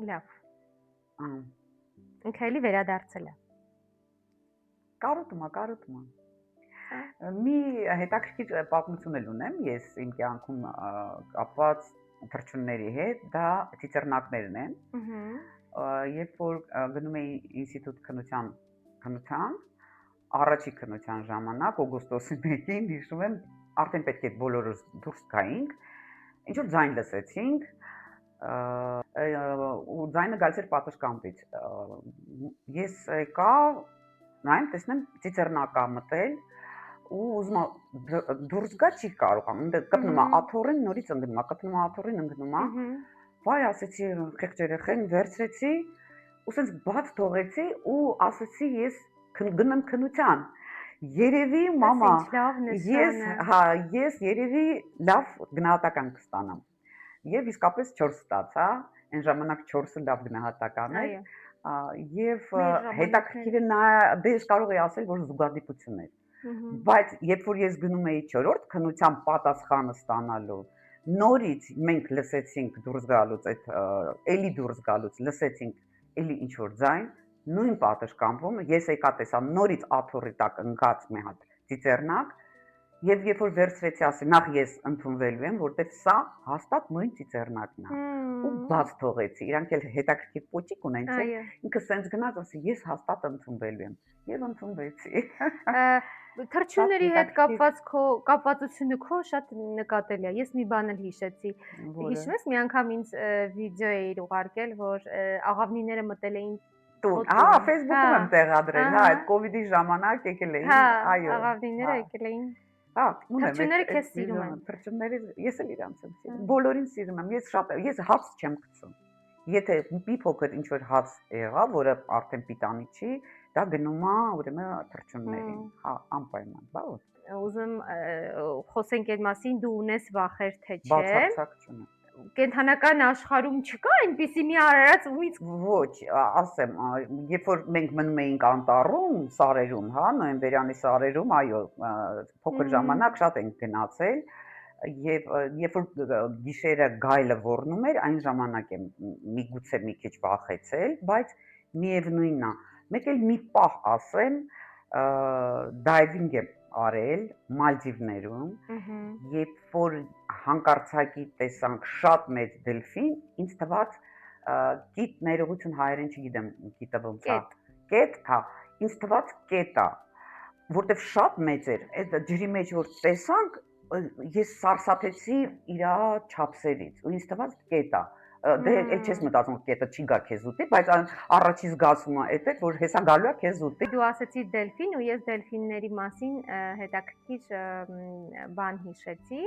Լավ։ Ինքը էլի վերադարձել է։ Կարոտում է։ Մի հետաքրքիր պատմություն էլ ունեմ ես իմ կյանքում կապված թռչունների հետ, դա ծիծեռնակներն են։ Երբ որ գնում էի ինստիտուտ քննության, առաջի քննության ժամանակ օգոստոսի 1-ին հիշում եմ, արդեն պետք է բոլորս դուրս գայինք, ինչ որ ձայն լսեցինք, ու ձայնը գալիս էր պատշգամբից։ Ես եկա նայեմ, տեսնեմ ծիծեռնակա մտել ու ուզում դուրս գա չի կարողանում, դե կպնում է աթոռին, նորից ընկնում է, կպնում է աթոռին, ընկնում է։ Վայ, ասեցի, խեղճ երեխեն, վերցրեցի, ու սենց բաց թողեցի ու ասեցի ես գնամ քնության։ Երևի մամա, ես երևի լավ գնահատական կստանամ։ Եվ իսկապես 4 ստացա, այն ժամանակ 4-ը լավ գնահատական էր։ Եվ հետաքրքիրը նա դե ես կարող եի ասել, որ զուգադիպություն էր։ Բայց երբ որ ես գնում էի 4-րդ քնության պատասխանը ստանալու, նորից մենք լսեցինք դուրս գալուց այդ էլի դուրս գալուց լսեցինք էլի ինչ որ ձայն, նույն պատշգամբում ես եկա տեսա նորից աթոռի տակ ընկած մի հատ ծիծեռնակ, եւ երբ որ վերցրեցի ասի նախ ես ընդունվելու եմ, որտեվ սա հաստատ նույն ծիծեռնակն է։ Ու բաց թողեցի, իրանք էլ հետաքրքիր պոճիկ ունեն, չէ՞։ Ինքը սենց գնաց, ասի ես հաստատ ընդունվելու եմ եւ ընդունվեցի։ Թռչունների հետ կապված քո կապվածությունը քո շատ նկատելի է։ Ես մի բան էլ հիշեցի։ Հիշում ես, մի անգամ ինձ վիդեո էիր ուղարկել, որ աղավնիները մտել էին տուն։ Հա, Facebook-ում եմ տեղադրել, հա, այդ կոവിഡ്ի ժամանակ եկել էին, այո։ Աղավնիները եկել էին։ Հա, թռչունները քեզ սիրում են։ Թռչունները ես էլ իրանց եմ սիրում։ Բոլորին սիրում եմ։ Ես հաց չեմ գցում։ Եթե մի փոքր ինչ որ հաց եղա, որը արդեն պիտանի չի, դա գնում է ուրեմն թռչուններին, հա, անպայման, բա ոչ։ Ուզում խոսենք այդ մասին, դու ունես վախեր թե չէ։ Բացարձակ չունեմ։ Կենթանական աշխարհում չկա այնպիսի մի արարած ուից։ Ոչ, ասեմ, երբ որ մենք մնում էինք անտառում, սարերում, հա, նոյեմբերյանի սարերում, այո, փոքր ժամանակ շատ ենք գնացել, եւ երբ որ գիշերը գայլը ոռնում էր, այն ժամանակ եմ միգուցե մի քիչ վախեցել, բայց միևնույնն է, մեկ էլ մի պահ ասեմ, դայվինգ եմ արել Մալդիվներում, երբ որ հանկարծակի տեսանք շատ մեծ դելֆին, ինձ թվաց կիտ ներողություն հայերեն չգիտեմ, կիտը ոնց է։ Կետ, հա, ինձ թվաց կետ է, որտեվ շատ մեծ էր, այդ ջրի մեջ որ տեսանք, ես սարսափեցի իր չափսերից, ու ինձ թվաց կետ է։ Դե էլ չես մտածում կետը չի գա քեզ ուտի, բայց առաջի զգացումը այդ է, որ հեսա գալու է քեզ ուտի։ Դու ասեցիր դելֆին ու ես դելֆինների մասին հետաքրքիր բան հիշեցի։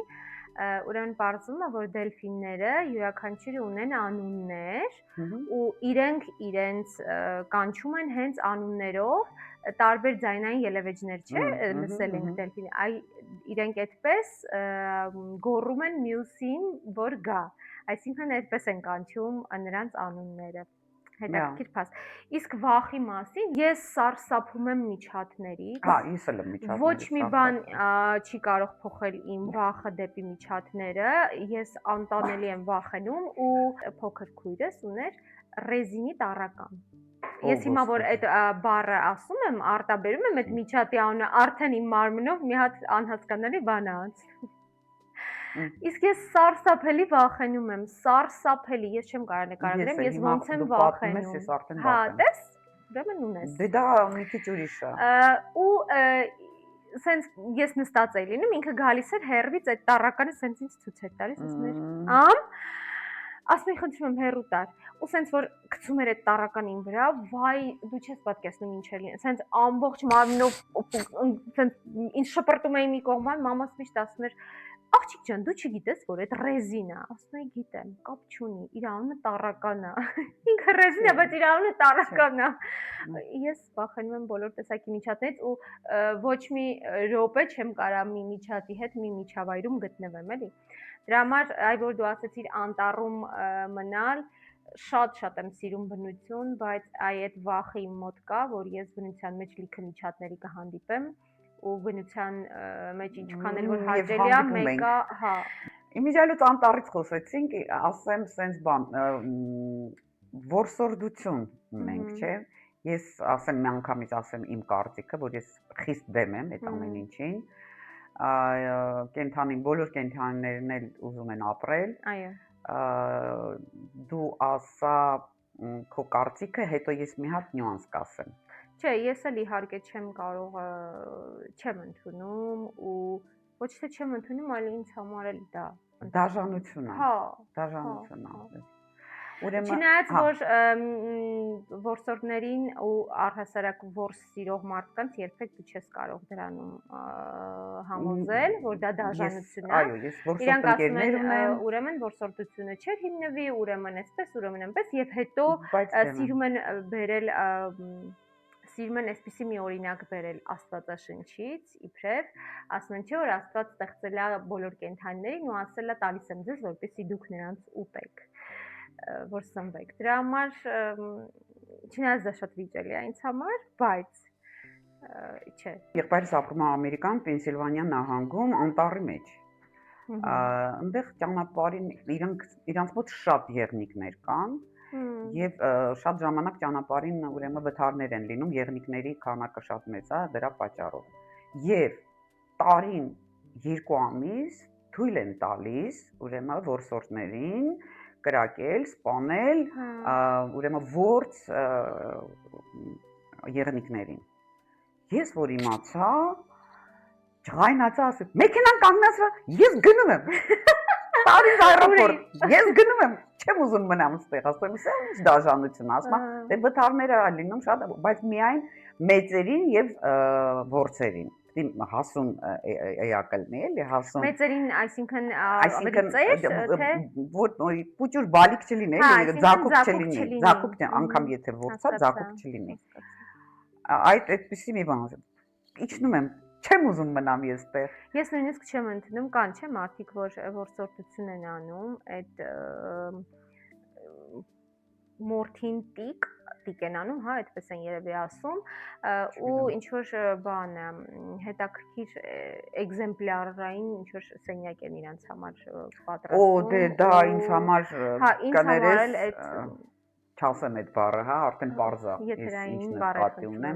Ուրեմն պարզվում է, որ դելֆինները յուրաքանչյուրը ունեն անուններ ու իրենք իրենց կանչում են հենց անուններով, տարբեր ձայնային ելևէջներ, չէ՞, լսել ենք դելֆին։ Այ իրենք այդպես գոռում են մյուսին, որ գա։ Այսինքն այդպես են կանչում նրանց անունները։ Հետաքրքիր փաստ։ Իսկ վախի մասին ես սարսափում եմ միջատներից։ Հա, ես էլ եմ միջատներից։ Ոչ մի բան չի կարող փոխել իմ վախը դեպի միջատները։ Ես անտանելի եմ վախենում ու փոքր քույրս ուներ ռեզինի տառական։ Ես հիմա որ այդ բառը ասում եմ, արտաբերում եմ այդ միջատի անունը, արդեն իմ մարմնով մի հատ անհասկանալի բան է անցնում։ Իսկ ես սարսափելի վախենում եմ, սարսափելի, ես չեմ կարող նկարագրեմ, ես ոնց եմ վախենում։ Հա, տես, ուրեմն ունես։ Դե դա մի քիչ ուրիշ է։ Ու սենց ես նստած էի լինում, ինքը գալիս էր հեռվից այդ տառականը սենց ինձ ցույց էր տալիս, ասում էր՝ ասում եմ, խնդրում եմ հեռու տար։ Ու սենց որ գցում էր այդ տառական իմ վրա, վայ, դու չես պատկերացնում ինչ էր լինել։ Սենց ամբողջ մարմնով սենց ինձ շպրտում էի մի կողմը, մամաս միշտ ասում էր աղջիկ ջան, դու չգիտես, որ այդ ռեզին է։ Ասում եմ, գիտեմ, կապ չունի, իր անունը տառական է։ Ինքը ռեզին է, բայց իր անունը տառական է։ Ես վախենում եմ բոլոր տեսակի միջատներից ու ոչ մի րոպե չեմ կարա մի միջատի հետ մի միջավայրում գտնվեմ, էլի։ Դրա համար, այ որ դու ասեցիր անտառում մնալ, շատ եմ սիրում բնություն, բայց այդ վախը իմ մոտ կա, որ ես բնության մեջ լիքը միջատների կհանդիպեմ ու բնության մեջ ինչքան էլ որ հաճելի է, մեկը, հա։ Իմիջիայլոց անտառից խոսեցինք, ասեմ սենց բան, որսորդություն մենք, չէ։ Ես ասեմ մի անգամից ասեմ իմ կարծիքը, որ ես խիստ դեմ եմ այդ ամեն ինչին։ Կենթանին, բոլոր կենթանիներն էլ ուզում են ապրել։ Այո։ Դու ասա քո կարծիքը, հետո ես մի հատ նյուանս կասեմ։ Չէ, ես էլ իհարկե չեմ կարող, չեմ ընդունում ու ոչ թե չեմ ընդունում, այլ ինձ համար էլ դա դաժանություն է։ Հա, դաժանություն է։ Չնայած որ որսորդներին ու առհասարակ որս սիրող մարդկանց երբեք դու չես կարող դրանում համոզել, որ դա դաժանություն է։ Այո, ես որսորդ Իրանք ասում ընկերներ են, ունեմ, որսորդությունը չէր հիմնվի, ուրեմն այսպես, ուրեմն այնպես, եւ հետո սիրում են բերել սիրում են այսպիսի մի օրինակ բերել Աստվածաշնչից, իբրև, ասում են, չէ՞ որ Աստված ստեղծել է բոլոր կենդանիներին ու ասել է տալիս եմ ձեզ, որպեսզի դուք նրանց ուտեք, որ սնվեք։ Դրա համար չնայած դա շատ վիճելի է ինձ համար, բայց չէ։ Եղբայրս ապրում է Ամերիկան, Պենսիլվանիա նահանգում, անտառի մեջ։ Այնտեղ ճանապարհին իրանց մոտ շատ եղնիկներ կան։ Եվ շատ ժամանակ ճանապարհին ուրեմն վթարներ են լինում, եղնիկների քանակը շատ մեծ է, դրա պատճառով։ Եվ տարին 2 ամիս թույլ են տալիս ուրեմն որսորդներին կրակել, սպանել, ուրեմն որց եղնիկներին։ Ես որ իմացա, ջղայնացա, ասի, մեքենան կանգնացրա, ես գնում եմ։ Տարին այրոպորտ, ես գնում եմ, չեմ ուզում մնամ այստեղ, ասում եմ, ինչ դաժանություն, ասում եմ, դե վթարները լինում շատ, բայց միայն մեծերին եւ որցերին։ Հասուն էակլնի էլի, հասուն։ Մեծերին, այսինքն ավելի ծեր, թե որ պուճուր բալիկ չլինի, էլի, ձակուկ չլինի, ձակուկ անգամ եթե որցա, ձակուկ չլինի։ Այդ այդպեսի մի բան։ Իջնում եմ, չեմ ուզում մնամ ես տեղ։ Ես նույնիսկ չեմ ընդունում, կան չէ՞ մարդիկ, որ որսորդություն են անում, այդ մորթին տիկ են անում, հա, այդպես են երևի ասում, ու ինչ որ բան հետաքրքիր էկզեմպլարային ինչ որ սենյակ են իրանց համար պատրաստում։ Օ, դե դա ինձ համար կներես չասեմ այդ բառը, հա, արդեն բարձա։ Եթերային բառեր ունեմ։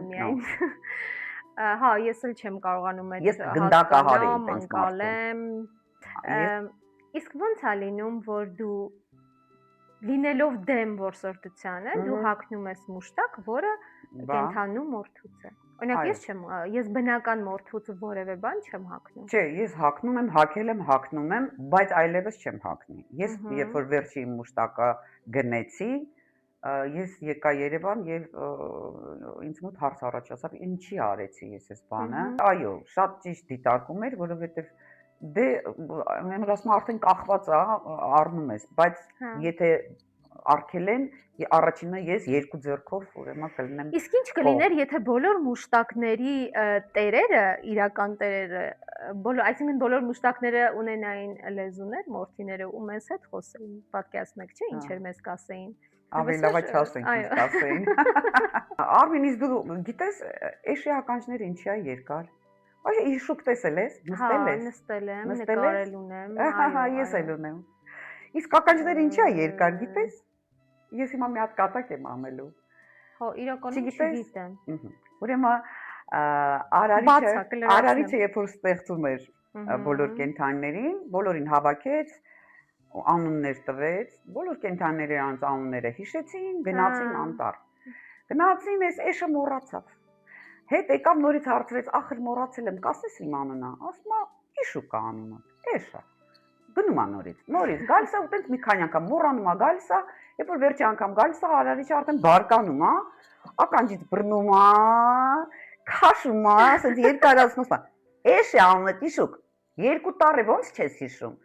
Հա, ես էլ չեմ կարողանում այդ ես գնդակահար եմ անցալեմ։ Իսկ ո՞նց է լինում, որ դու լինելով դեմ որսորդությանը, դու հագնում ես մուշտակ, որը կենթանու մորթուց է։ Օրինակ ես բնական մորթուց որևէ բան չեմ հագնում։ Չէ, ես հագնում եմ, հագել եմ, հագնում եմ, բայց այլևս չեմ հագնի։ Ես երբ որ վերջի մուշտակը գնեցի, ես եկա Երևան եւ ինձ մոտ հարց առաջացավ, ինչի արեցի ես այս բանը։ Այո, շատ ճիշտ դիտարկում էր, որովհետեւ դե մենք ասում արդեն կախված է, առնում ես, բայց եթե արկել են, առաջինը ես 2 ձեռքով ուրեմն կլինեմ։ Իսկ ինչ կլիներ, եթե բոլոր մուշտակների տերերը, իրական տերերը, այսինքն բոլոր մուշտակները ունենային լեզուներ, մորթիները ու մեզ հետ խոսեին, պատկերացնեք, չէ՞, ինչեր մեզ կասեին։ Ավելի լավ է չասենք, ինչ կասեին։ Արմին, իսկ դու գիտես, էշի ականջները ինչի է երկար։ Այո, իշուկ տեսել ես, նստել ես։ Հա, նստել եմ, նկարել ունեմ։ Ահա, ես էլ ունեմ։ Իսկ ականջները ինչի է երկար, գիտես։ Ես հիմա մի հատ կատակ եմ ամելու։ Հա, իրականում չգիտեմ։ Ուրեմն Արարիչը երբ որ ստեղծում էր բոլոր կենդանիներին, բոլորին հավաքեց, անուններ տվեց, բոլոր կենդանիների անունները հիշեցին, գնացին անտառ։ Գնացին, այս էշը մոռացավ։ Հետ եկավ նորից հարցրեց, ախր մոռացել եմ, կասես իմ անունը։ Ասում է, իշուկ է անունը, էշը։ Գնում է նորից գալիս է ու տենց մի քանի անգամ մոռանում է, գալիս է, երբ որ վերջի անգամ գալիս է, Արարիչը արդեն բարկանում է, ականջից բռնում է, քաշում է, ասենց երկար ասում է, էշ է անունը, իշուկ, 2 տարի ոնց չես հիշում։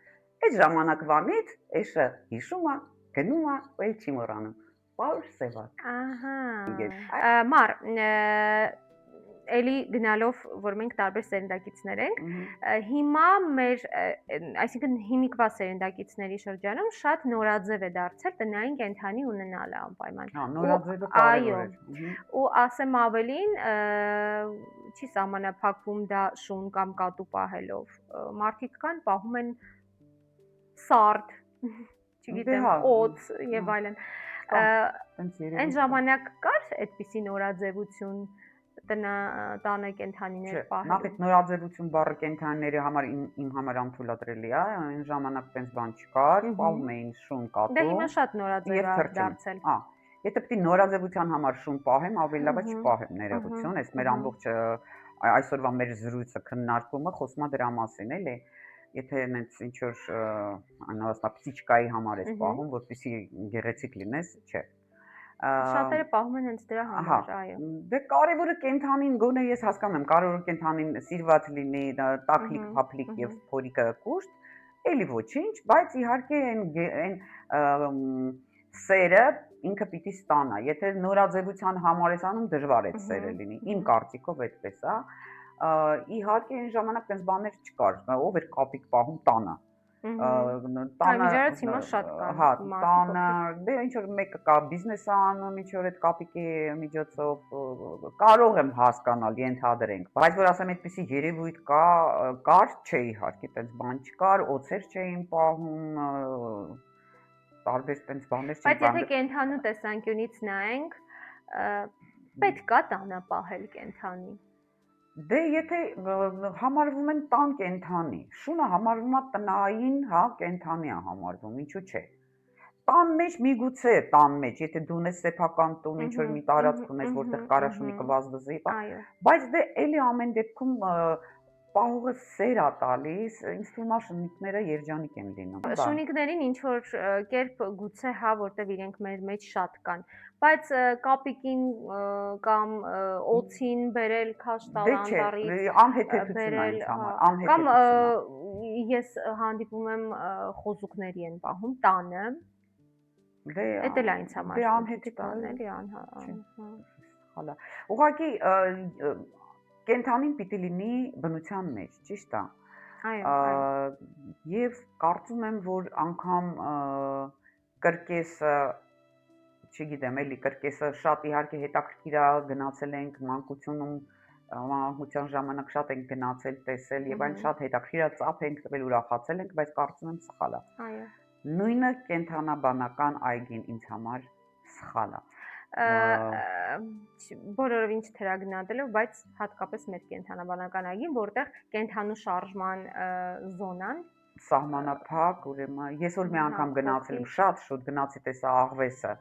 Այդ ժամանակվանից էշը հիշում է, գնում է, ու էլ չի մոռանում։ Պարուր սևակ։ Ահա։ Մար, էլի գնալով, որ մենք տարբեր սերնդակիցներ ենք, հիմա մեր, այսինքն հիմիկվա սերնդակիցների շրջանում շատ նորաձև է դարձել տնային կենդանի ունենալը անպայման։ Հա, նորաձևը կարևոր է։ Ու ասեմ ավելին, չի սահմանափակվում դա շուն կամ կատու պահելով։ Մարդիկ կան պահում են սարդ, չգիտեմ, օծ եւ այլն։ Այն ժամանակ կար այդպիսի նորաձևություն տանը կենդանիներ պահել։ Նախ այդ նորաձևություն բառը կենդանիների համար իմ համար անթույլատրելի է, այն ժամանակ տենց բան չկար, պահում էին շուն, կատու։ Դա հիմա շատ նորաձև է դարձել։ Հա, եթե պետք է նորաձևության համար շուն պահեմ, ավելի լավ է չպահեմ ներողություն, այս մեր ամբողջ այսօրվա մեր զրույցը քննարկումը խոսում է դրա մասին, էլի։ եթե այնց ինչ որ անհասնա պսիչկայի համար ես պահում, որպեսզի գեղեցիկ լինես, չէ։ Շատերը պահում են հենց դրա համար, այո։ Դե կարևորը կենթանին գոնե ես հասկանում եմ, կարևորը կենթանին սիրված լինի, տակլիկ, փափլիկ եւ փորիկը կուշտ, էլի ոչինչ, բայց իհարկե այն սերը ինքը պիտի ստանա։ Եթե նորաձևության համար ես անում, դժվար է սերը լինի։ Իմ կարծիքով այդպես է։ Իհարկե այն ժամանակ այնպես բաներ չկար, ով էր կապիկ պահում տանը։ Տանը հիմա շատ կան։ Հա, տանը, դե ինչ որ մեկը կա բիզնես անում, ինչ որ այդ կապիկի միջոցով կարող եմ հասկանալ, ենթադրենք, բայց որ ասեմ այդպեսի երևույթ կար, չէ իհարկե, այդպես բան չկար, օծեր չէին պահում, տարբեր այդպես բաներ չէին պահում։ Բայց եթե կենթանու տեսանկյունից նայենք, պետք է տանը պահել կենթանի։ Դե եթե համարվում են տան կենթանի, շունը համարվում է տնային, հա, կենթանի է համարվում, ինչու՞ չէ։ Տան մեջ միգուցե տան մեջ, եթե դու ունես սեփական տուն, ինչ որ մի տարածք ունես, որտեղ կարաշունիկը վազվզի, բայց դե էլի ամեն դեպքում պահողը սեր է տալիս, ինձ թվում է շունիկները երջանիկ են լինում։ Շունիկներին ինչ որ կերպ գուցե հա, որտեղ իրենք մեր մեջ շատ կան, բայց կապիկին կամ օծին բերել քաշ տալ անտառից, անհեթեթություն է ինձ համար, կամ անհեթեթություն է։ ես հանդիպում եմ խոզուկների են պահում տանը։ Դա էլ ինձ համար դե անհեթեթ էլի հալա։ Ուղղակի կենթանին պիտի լինի բնության մեջ, ճիշտ է։ Այո։ Եվ կարծում եմ, որ անգամ կրկեսը, չգիտեմ, էլի կրկեսը շատ իհարկե հետաքրքիր է, գնացել ենք մանկությունում, մանկության ժամանակ շատ ենք գնացել, տեսել եւ այն շատ հետաքրքիր է, ծափ ենք տվել, ուրախացել ենք, բայց կարծում եմ սխալ է։ Այո։ Նույնը կենթանաբանական այգին ինձ համար սխալ է։ Բոլորովին չթերագնահատելով, բայց հատկապես մեր կենթանաբանական այգին, որտեղ կենթանու շարժման զոնան սահմանափակ, ուրեմն ես որ մի անգամ գնացել եմ, շատ շուտ գնացի, տեսա աղվեսը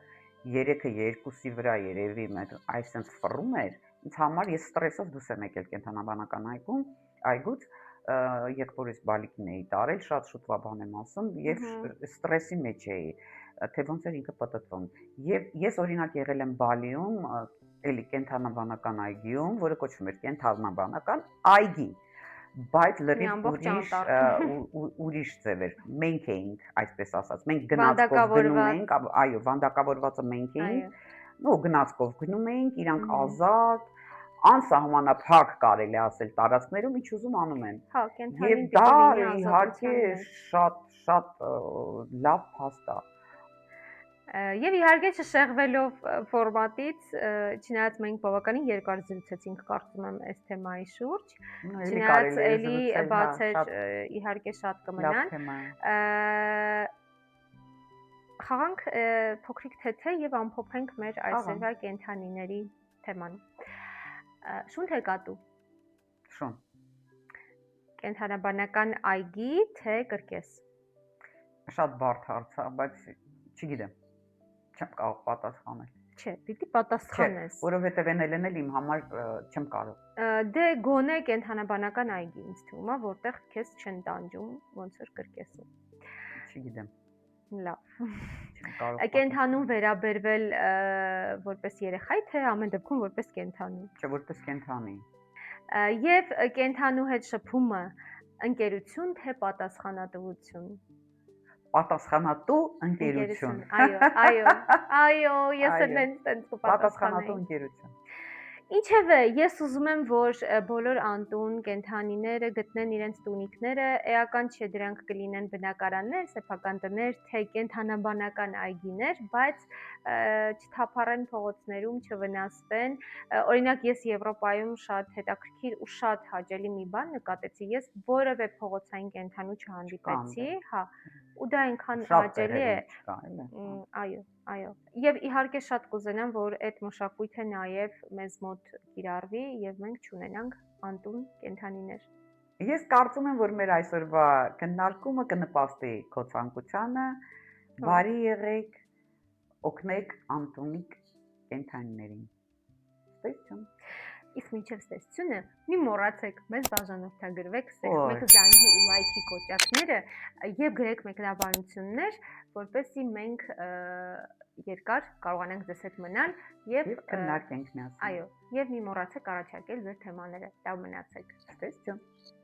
3-ը 2-ի վրա երևի մեր այսպես ֆռում էր, ինձ համար ես ստրեսով դուրս եմ եկել կենթանաբանական այգուց, եղբորս բալիկին էի տարել, շատ շուտվա բան եմ ասում, եւ ստրեսի մեջ էի, թե ոնց էր ինքը պատտվում։ Եվ ես օրինակ եղել եմ Բալիում, էլի կենթանաբանական այգիում, որը կոչվում էր կենթանաբանական այգի, բայց լրիվ ուրիշ ձև էր։ Մենք էինք, այսպես ասած, մենք գնացքով գնում էինք, այո, վանդակավորվածը մենք էինք, ու գնացքով գնում էինք, իրանք ազատ անսահմանափակ կարելի ասել տարածքներում ինչ ուզում անում են։ Հա, կենթանին Եվ դա իհարկե շատ լավ փաստ է։ Եվ իհարկե չշեղվելով ֆորմատից, չնայած մենք բավականին երկար զրուցեցինք, կարծում եմ, այս թեմայի շուրջ, չնայած էլի բացեր իհարկե շատ կմնան։ Խաղանք փոքրիկ թեթե եւ ամփոփենք մեր այսօրվա կենթանիների թեման։ Շուն թե կատու։ Շուն։ Կենթանաբանական այգի թե կրկես։ Շատ բարդ հարց է, բայց չգիտեմ։ Չեմ կարող պատասխանել։ Չէ, պիտի պատասխանես։ Չէ, որովհետև այն էլ իմ համար չեմ կարող։ Դե գոնե կենթանաբանական այգի ինձ թվում է, որտեղ քեզ չեն տանջում, ոնց որ կրկեսում։ Չգիտեմ։ Լավ։ Չեմ կարող։ Կենթանուն վերաբերվել որպես երեխայի, թե ամեն դեպքում որպես կենթանու։ Չէ, որպես կենթանի։ Եվ կենթանու հետ շփումը ընկերություն թե պատասխանատվություն։ Պատասխանատու ընկերություն։ Այո, ես էլ տենց պատասխանատու ընկերություն։ Ինչևէ, ես ուզում եմ, որ բոլոր անտուն կենթանիները գտնեն իրենց տունիքները, էական չէ դրանք կլինեն բնակարաններ, սեփական տներ, թե կենթանաբանական այգիներ, բայց չթափառեն փողոցներում, չվնասվեն։ Օրինակ ես Եվրոպայում շատ հետաքրքիր ու շատ հաճելի մի բան նկատեցի, ես որևէ փողոցային կենթանու չհանդիպեցի, հա, ու դա այնքան հաճելի է։ Այո։ Եվ իհարկե շատ կուզենամ, որ այդ մշակույթը նաև մեզ մոտ կիրառվի եւ մենք չունենանք անտուն կենթանիներ։ Ես կարծում եմ, որ մեր այսօրվա քննարկումը կնպաստի քո ցանկությանը, բարի եղեք, օգնեք անտունիկ կենթանիներին։ Ստեցում։ Իսկ մինչև ստեսությունը մի մոռացեք, մեզ բաժանորդագրվեք, Օր։ սեղմեք զանգի ու լայքի կոճակները եւ գրեք մեկնաբանություններ, որպեսզի մենք երկար կարողանանք ձեզ հետ մնալ եւ քննարկենք միասին։ այո, եւ մի մոռացեք առաջարկել ձեր թեմաները։ Լավ մնացեք։ Ստեսություն։